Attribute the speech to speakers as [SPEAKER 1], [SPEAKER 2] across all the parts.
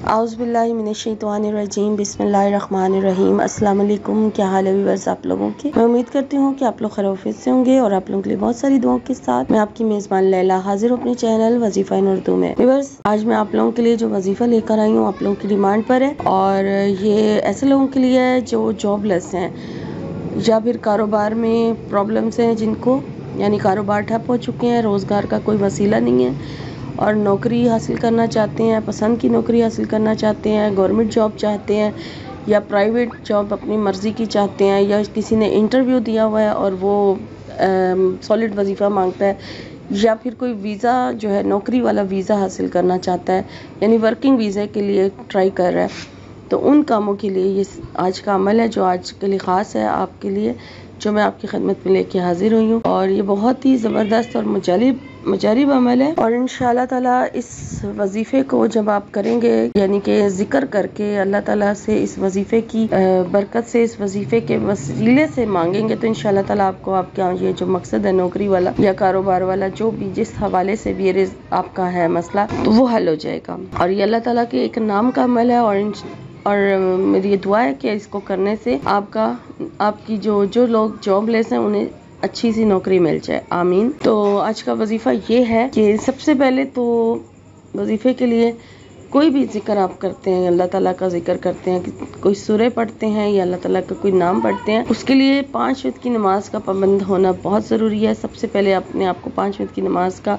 [SPEAKER 1] आउज़ुबिल्लाहिमिनश्शैतानिर्रजीम बिस्मिल्लाहिर्रहमानिर्रहीम। अस्सलाम वालेकुम। क्या हाल है व्यूअर्स आप लोगों के? मैं उम्मीद करती हूँ कि आप लोग खैरियत से होंगे और आप लोगों के लिए बहुत सारी दुआओं के साथ मैं आपकी मेज़बान लैला हाजिर हूँ अपने चैनल वजीफ़ा इन उर्दू में। व्यूअर्स, आज मैं आप लोगों के लिए जो वजीफ़ा लेकर आई हूँ आप लोगों की डिमांड पर है, और ये ऐसे लोगों के लिए है जो जॉबलेस हैं या फिर कारोबार में प्रॉब्लम्स हैं, जिनको यानी कारोबार ठप हो चुके हैं, रोज़गार का कोई वसीला नहीं है और नौकरी हासिल करना चाहते हैं, पसंद की नौकरी हासिल करना चाहते हैं, गवर्नमेंट जॉब चाहते हैं या प्राइवेट जॉब अपनी मर्ज़ी की चाहते हैं, या किसी ने इंटरव्यू दिया हुआ है और वो सॉलिड वजीफ़ा मांगता है, या फिर कोई वीज़ा जो है नौकरी वाला वीज़ा हासिल करना चाहता है यानी वर्किंग वीज़ा के लिए ट्राई कर रहा है, तो उन कामों के लिए ये आज का अमल है जो आज के लिए ख़ास है आपके लिए, जो मैं आपकी खिदमत में लेके हाजिर हुई हूँ। और ये बहुत ही ज़बरदस्त और मुजरिब अमल है, और इंशाअल्लाह ताला इस वजीफ़े को जब आप करेंगे यानी कि ज़िक्र करके अल्लाह ताला से इस वजीफ़े की बरकत से, इस वजीफ़े के वसीले से मांगेंगे, तो इंशाअल्लाह ताला आपको आपका ये जो मकसद है नौकरी वाला या कारोबार वाला, जो भी जिस हवाले से भी ये आपका है मसला, तो वो हल हो जाएगा। और ये अल्लाह ताला के एक नाम का अमल है, और मेरी ये दुआ है कि इसको करने से आपकी जो लोग जॉबलेस हैं उन्हें अच्छी सी नौकरी मिल जाए, आमीन। तो आज का वजीफ़ा ये है कि सबसे पहले तो वजीफ़े के लिए कोई भी जिक्र आप करते हैं, अल्लाह ताला का जिक्र करते हैं, कि कोई सूरह पढ़ते हैं या अल्लाह ताला का कोई नाम पढ़ते हैं, उसके लिए 5 वक्त की नमाज का पाबंद होना बहुत ज़रूरी है। सबसे पहले अपने आप को 5 वक्त की नमाज का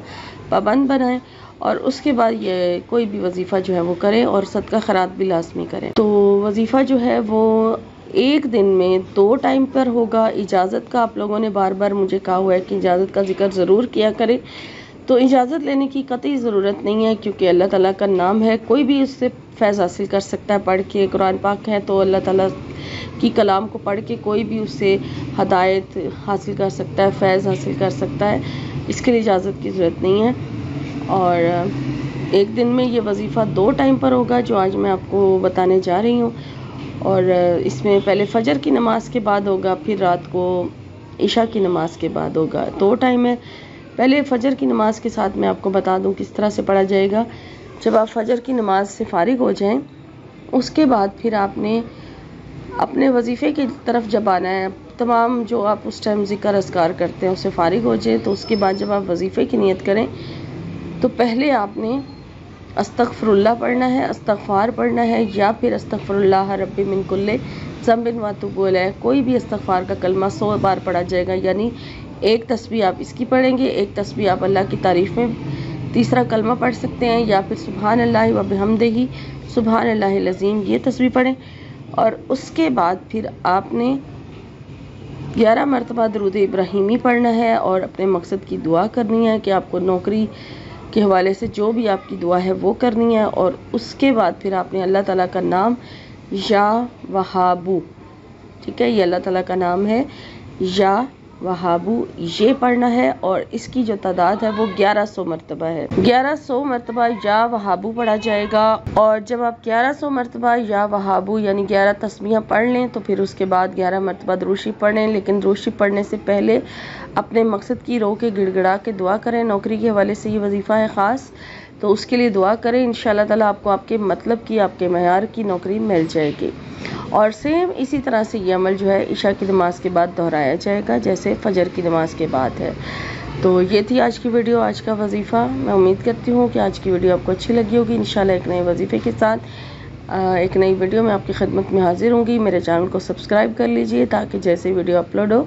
[SPEAKER 1] पाबंद बनाएं, और उसके बाद ये कोई भी वजीफ़ा जो है वो करें, और सदका खैरात भी लाजमी करें। तो वजीफ़ा जो है वो एक दिन में 2 टाइम पर होगा। इजाज़त का आप लोगों ने बार बार मुझे कहा हुआ है कि इजाज़त का जिक्र ज़रूर किया करें, तो इजाज़त लेने की कतई ज़रूरत नहीं है, क्योंकि अल्लाह ताला का नाम है, कोई भी उससे फैज़ हासिल कर सकता है पढ़ के। कुरान पाक है तो अल्लाह ताला की कलाम को पढ़ के कोई भी उससे हदायत हासिल कर सकता है, फैज़ हासिल कर सकता है, इसके लिए इजाज़त की ज़रूरत नहीं है। और एक दिन में ये वजीफ़ा 2 टाइम पर होगा जो आज मैं आपको बताने जा रही हूँ, और इसमें पहले फजर की नमाज के बाद होगा, फिर रात को इशा की नमाज के बाद होगा। 2 टाइम है। पहले फजर की नमाज के साथ मैं आपको बता दूं किस तरह से पढ़ा जाएगा। जब आप फजर की नमाज से फारिग हो जाएं, उसके बाद फिर आपने अपने वजीफ़े की तरफ जब आना है, तमाम जो आप उस टाइम ज़िक्र अस्कार करते हैं उससे फारिग हो जाए, तो उसके बाद जब आप वजीफ़े की नियत करें तो पहले आपने अस्तगफिरुल्लाह पढ़ना है, इस्तगफार पढ़ना है, या फिर अस्तगफिरुल्लाह रब्बी मिन कुल्ले ज़ंबिन व अतूबु इलैह, कोई भी इस्तगफार का कलमा 100 बार पढ़ा जाएगा। यानी एक तस्बीह आप इसकी पढ़ेंगे, एक तस्बीह आप अल्लाह की तारीफ़ में तीसरा कलमा पढ़ सकते हैं, या फिर सुभान अल्लाह व बिहम्दिही सुभान अल्लाहिल अज़ीम ये तस्बीह पढ़ें। और उसके बाद फिर आपने 11 मरतबा दुरूद इब्राहिमी पढ़ना है, और अपने मकसद की दुआ करनी है कि आपको नौकरी के हवाले से जो भी आपकी दुआ है वो करनी है। और उसके बाद फिर आपने अल्लाह ताला का नाम या वहाबू, ठीक है, ये अल्लाह ताला का नाम है या वहाबू, ये पढ़ना है, और इसकी जो तादाद है वो 1100 मरतबा है। 1100 मरतबा या वहाबू पढ़ा जाएगा। और जब आप 1100 मरतबा या वहाबू यानी 11 तस्बीहां पढ़ लें, तो फिर उसके बाद 11 मरतबा दुरूद शरीफ पढ़ लें। लेकिन दुरूद शरीफ पढ़ने से पहले अपने मकसद की रो के गिड़गिड़ा के दुआ करें। नौकरी के हवाले से ये वजीफ़ा है ख़ास, तो उसके लिए दुआ करें, इंशाअल्लाह ताला आपको आपके मतलब की, आपके मयार की नौकरी मिल जाएगी। और सेम इसी तरह से ये अमल जो है इशा की नमाज के बाद दोहराया जाएगा, जैसे फजर की नमाज के बाद है। तो ये थी आज की वीडियो, आज का वजीफ़ा। मैं उम्मीद करती हूँ कि आज की वीडियो आपको अच्छी लगी होगी। इंशाल्लाह एक नए वजीफ़े के साथ एक नई वीडियो में आपकी खिदमत में हाजिर होंगी। मेरे चैनल को सब्सक्राइब कर लीजिए ताकि जैसे वीडियो अपलोड हो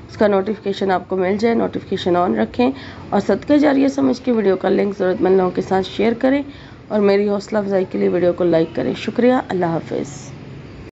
[SPEAKER 1] उसका नोटिफिकेशन आपको मिल जाए। नोटिफिकेशन ऑन रखें, और सदका जारिया समझ के वीडियो का लिंक ज़रूरतमंद लोगों के साथ शेयर करें, और मेरी हौसला अफजाई के लिए वीडियो को लाइक करें। शुक्रिया। अल्लाह हाफ़िज़।